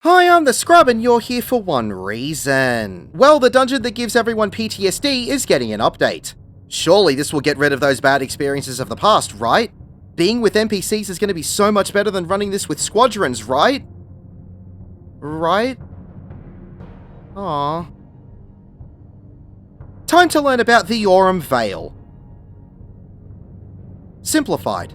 Hi, I'm the Scrub and you're here for one reason. Well, the dungeon that gives everyone PTSD is getting an update. Surely this will get rid of those bad experiences of the past, right? Being with NPCs is going to be so much better than running this with squadrons, right? Right? Aww. Time to learn about the Aurum Vale. Simplified.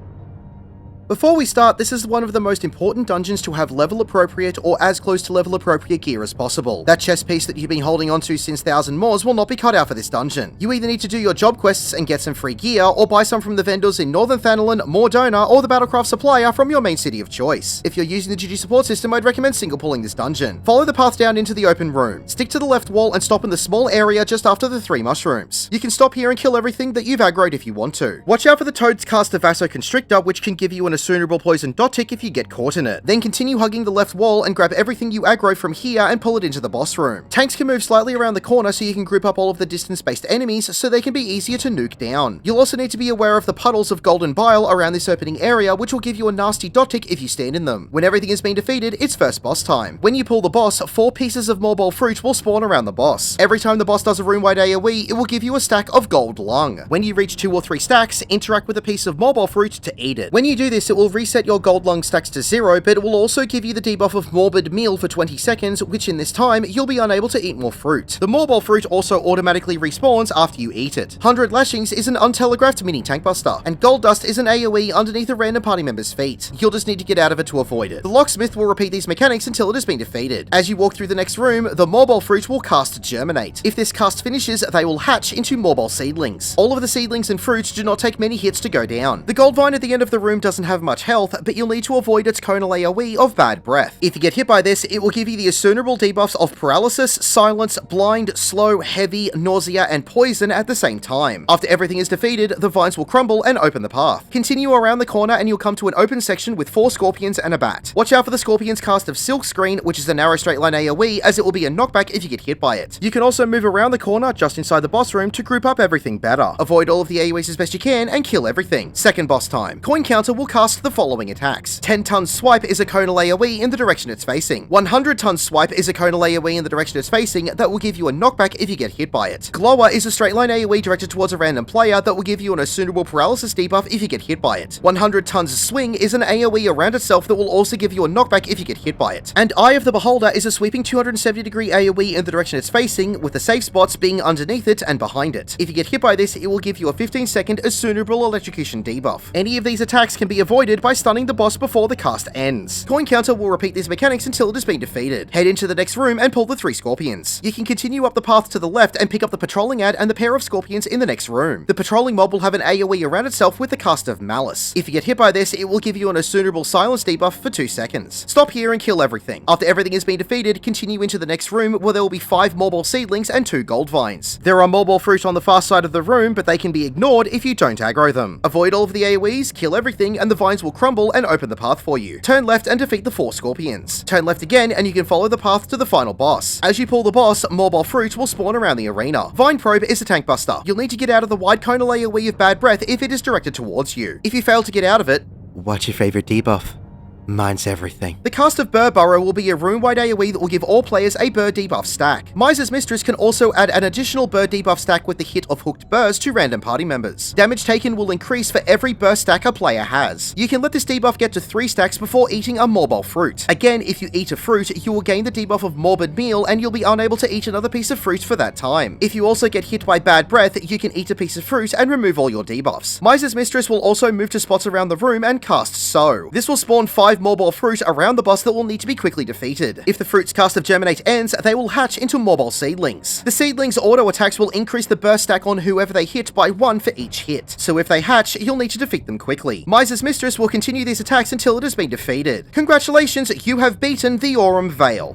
Before we start, this is one of the most important dungeons to have level appropriate or as close to level appropriate gear as possible. That chest piece that you've been holding onto since Thousand Moors will not be cut out for this dungeon. You either need to do your job quests and get some free gear, or buy some from the vendors in Northern Thanalan, Mordona, or the Battlecraft supplier from your main city of choice. If you're using the GG support system, I'd recommend single pulling this dungeon. Follow the path down into the open room. Stick to the left wall and stop in the small area just after the 3 mushrooms. You can stop here and kill everything that you've aggroed if you want to. Watch out for the Toad's cast of Vasoconstrictor, which can give you an Assunerable Poison dot tick if you get caught in it. Then continue hugging the left wall and grab everything you aggro from here and pull it into the boss room. Tanks can move slightly around the corner so you can group up all of the distance-based enemies so they can be easier to nuke down. You'll also need to be aware of the puddles of golden bile around this opening area, which will give you a nasty dot tick if you stand in them. When everything has been defeated, it's first boss time. When you pull the boss, 4 pieces of Morbol fruit will spawn around the boss. Every time the boss does a room-wide AoE, it will give you a stack of gold lung. When you reach 2 or 3 stacks, interact with a piece of Morbol fruit to eat it. When you do this, it will reset your gold lung stacks to 0, but it will also give you the debuff of Morbid Meal for 20 seconds, which in this time, you'll be unable to eat more fruit. The Morbol fruit also automatically respawns after you eat it. 100 Lashings is an untelegraphed mini tank buster, and Gold Dust is an AoE underneath a random party member's feet. You'll just need to get out of it to avoid it. The Locksmith will repeat these mechanics until it has been defeated. As you walk through the next room, the Morbol fruit will cast Germinate. If this cast finishes, they will hatch into Morbol seedlings. All of the seedlings and fruits do not take many hits to go down. The gold vine at the end of the room doesn't have much health, but you'll need to avoid its conal AoE of Bad Breath. If you get hit by this, it will give you the Assunerable debuffs of Paralysis, Silence, Blind, Slow, Heavy, Nausea, and Poison at the same time. After everything is defeated, the vines will crumble and open the path. Continue around the corner and you'll come to an open section with 4 scorpions and a bat. Watch out for the scorpion's cast of Silk Screen, which is a narrow straight line AoE, as it will be a knockback if you get hit by it. You can also move around the corner just inside the boss room to group up everything better. Avoid all of the AoEs as best you can and kill everything. Second boss time. Coin Counter will cast the following attacks. 10 ton Swipe is a conal AoE in the direction it's facing. 100 ton Swipe is a conal AoE in the direction it's facing that will give you a knockback if you get hit by it. Glower is a straight line AoE directed towards a random player that will give you an Assunerable Paralysis debuff if you get hit by it. 100 tons Swing is an AoE around itself that will also give you a knockback if you get hit by it. And Eye of the Beholder is a sweeping 270 degree AoE in the direction it's facing, with the safe spots being underneath it and behind it. If you get hit by this, it will give you a 15-second Assunerable Electrocution debuff. Any of these attacks can be avoided by stunning the boss before the cast ends. Coin Counter will repeat these mechanics until it has been defeated. Head into the next room and pull the 3 scorpions. You can continue up the path to the left and pick up the patrolling ad and the pair of scorpions in the next room. The patrolling mob will have an AoE around itself with the cast of Malice. If you get hit by this, it will give you an Assunerable Silence debuff for 2 seconds. Stop here and kill everything. After everything has been defeated, continue into the next room where there will be 5 Morbol seedlings and 2 gold vines. There are Morbol fruit on the far side of the room, but they can be ignored if you don't aggro them. Avoid all of the AoEs, kill everything, and the vines will crumble and open the path for you. Turn left and defeat the 4 scorpions. Turn left again and you can follow the path to the final boss. As you pull the boss, Morbol fruit will spawn around the arena. Vine Probe is a tank buster. You'll need to get out of the wide conal AoE of Bad Breath if it is directed towards you. If you fail to get out of it, what's your favorite debuff? Mine's everything. The cast of Burr Burrow will be a room-wide AoE that will give all players a Burr debuff stack. Miser's Mistress can also add an additional Burr debuff stack with the hit of Hooked Burrs to random party members. Damage taken will increase for every Burr stack a player has. You can let this debuff get to 3 stacks before eating a Morbol fruit. Again, if you eat a fruit, you will gain the debuff of Morbid Meal and you'll be unable to eat another piece of fruit for that time. If you also get hit by Bad Breath, you can eat a piece of fruit and remove all your debuffs. Miser's Mistress will also move to spots around the room and cast Sow. This will spawn 5 Morbol fruit around the boss that will need to be quickly defeated. If the fruit's cast of Germinate ends, they will hatch into Morbol seedlings. The seedlings' auto attacks will increase the burst stack on whoever they hit by 1 for each hit, so if they hatch, you'll need to defeat them quickly. Miser's Mistress will continue these attacks until it has been defeated. Congratulations, you have beaten the Aurum Vale.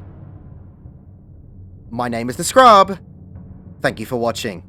My name is the Scrub. Thank you for watching.